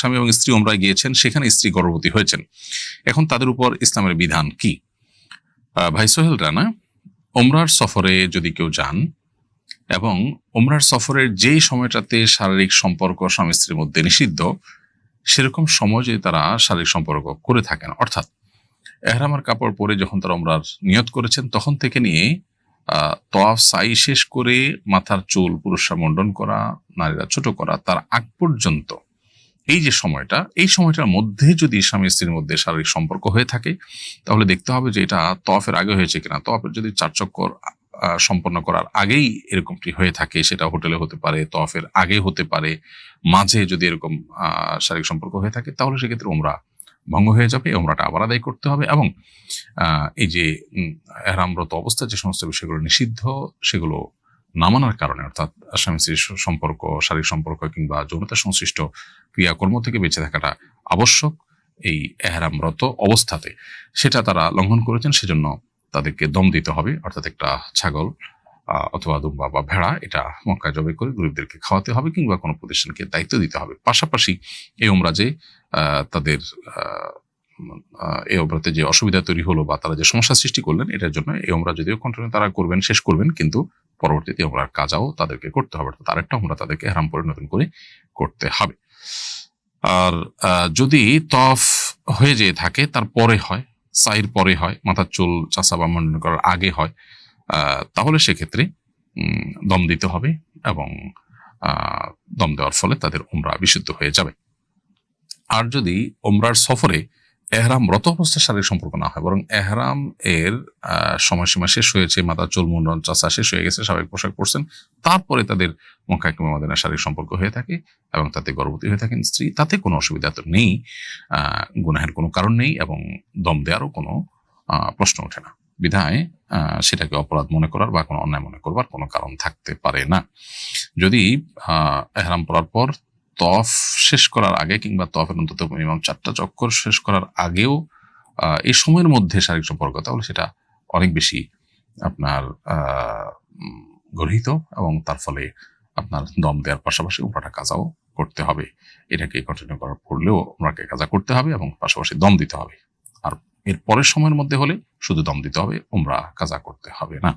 স্বামী এবং স্ত্রী ওমরায় গিয়েছেন, সেখানে স্ত্রী গর্ভবতী হয়েছেন, এখন তাদের উপর ইসলামের বিধান কি? ভাই সোহেল রানা, ওমরার সফরে যদি কেউ যান এবং ওমরার সফরের যেই সময়টাতে শারীরিক সম্পর্ক স্বামী স্ত্রীর মধ্যে নিষিদ্ধ, সেরকম সময় যদি তারা শারীরিক সম্পর্ক করে থাকেন, অর্থাৎ এহরামের কাপড় পরে যখন তারা ওমরার নিয়ত করেছেন তখন থেকে নিয়ে তওয়াফ সাই শেষ করে মাথার চুল পুরুষরা মুন্ডন করা, নারীরা ছোট করা, তার আগ পর্যন্ত এই যে সময়টা, এই সময়টার মধ্যে যদি স্বামী স্ত্রীর মধ্যে শারীরিক সম্পর্ক হয়ে থাকে, তাহলে দেখতে হবে যে এটা তওয়াফের আগে হয়েছে কিনা। তওয়াফের যদি 4 চক্কর সম্পন্ন করার আগেই এরকমটি হয়ে থাকে, সেটা হোটেলে হতে পারে, তওয়াফের আগে হতে পারে, মাঝে যদি এরকম শারীরিক সম্পর্ক হয়ে থাকে, তাহলে সেক্ষেত্রে ওমরা ভঙ্গ হয়ে যাবে, ওমরাটা আবার আদায় করতে হবে। এবং এই যে এহরামরত অবস্থায় যে সমস্ত বিষয়গুলো নিষিদ্ধ, সেগুলো না মানার কারণে, অর্থাৎ স্বামী স্ত্রীর সম্পর্ক, শারীরিক সম্পর্ক কিংবা যৌনতা সংশ্লিষ্ট ক্রিয়াকর্ম থেকে বেঁচে থাকাটা আবশ্যক এই এহরামরত অবস্থাতে, সেটা তারা লঙ্ঘন করেছেন, সেজন্য তাদেরকে দম দিতে হবে, অর্থাৎ একটা ছাগল অথবা দুম্বা বা ভেড়া এটা মক্কায় জবাই করে গরিবদেরকে খাওয়াতে হবে, কিংবা কোনো প্রতিষ্ঠানকে দায়িত্ব দিতে হবে। পাশাপাশি এই ওমরা যে তাদের এই ওমরাতে যে অসুবিধা তৈরি হলো বা তারা যে সমস্যা সৃষ্টি করলেন, এটার জন্য এই ওমরা যদিও কন্টিনিউ তারা করবেন, শেষ করবেন, কিন্তু পরবর্তীতে ওমরার কাজাও তাদেরকে করতে হবে, অর্থাৎ আরেকটা ওমরা তাদেরকে এহরাম পরে নতুন করে করতে হবে। আর যদি তওয়াফ হয়ে যেয়ে থাকে, তারপরে হয়, সাইর পরে হয়, মাথার চুল চাষা বা মুন্ডন করার আগে হয়, তাহলে সেক্ষেত্রে দম দিতে হবে, এবং দম দেওয়ার ফলে তাদের ওমরা বিশুদ্ধ হয়ে যাবে। আর যদি ওমরার সফরে এহরামরত অবস্থায় শারীরিক সম্পর্ক না হয়, বরং এহরাম এর সময়সীমা শেষ হয়েছে, মাথার চুল মুন্ডন চাষা শেষ হয়ে গেছে, স্বাভাবিক পোশাক পরছেন, তারপরে তাদের মক্কা কিংবা মদিনায় শারীরিক সম্পর্ক হয়ে থাকে এবং তাতে গর্ভবতী হয়ে থাকেন স্ত্রী, তাতে কোনো অসুবিধা তো নেই, গুনাহের কোনো কারণ নেই, এবং দম দেওয়ারও কোনো প্রশ্ন ওঠে না। বিধায় সেটাকে অপরাধ মনে করার বা কোনো অন্যায় মনে করবার কোনো কারণ থাকতে পারে না। যদি এহরাম পরার পর তওয়াফ শেষ করার আগে কিংবা তওয়াফের অন্তত মিনিমাম 4টা চক্কর শেষ করার আগেও এই সময়ের মধ্যে শারীরিক সম্পর্ক, তাহলে সেটা অনেক বেশি আপনার গর্হিত, এবং তার ফলে আপনার দম দেওয়ার পাশাপাশি ওমরাটা কাজাও করতে হবে। এটাকে কন্টিনিউ করার পড়লেও ওমরাকে কাজা করতে হবে এবং পাশাপাশি দম দিতে হবে। আর এর পরের সময়ের মধ্যে হলে শুধু দম দিতে হবে, ওমরা কাজা করতে হবে না।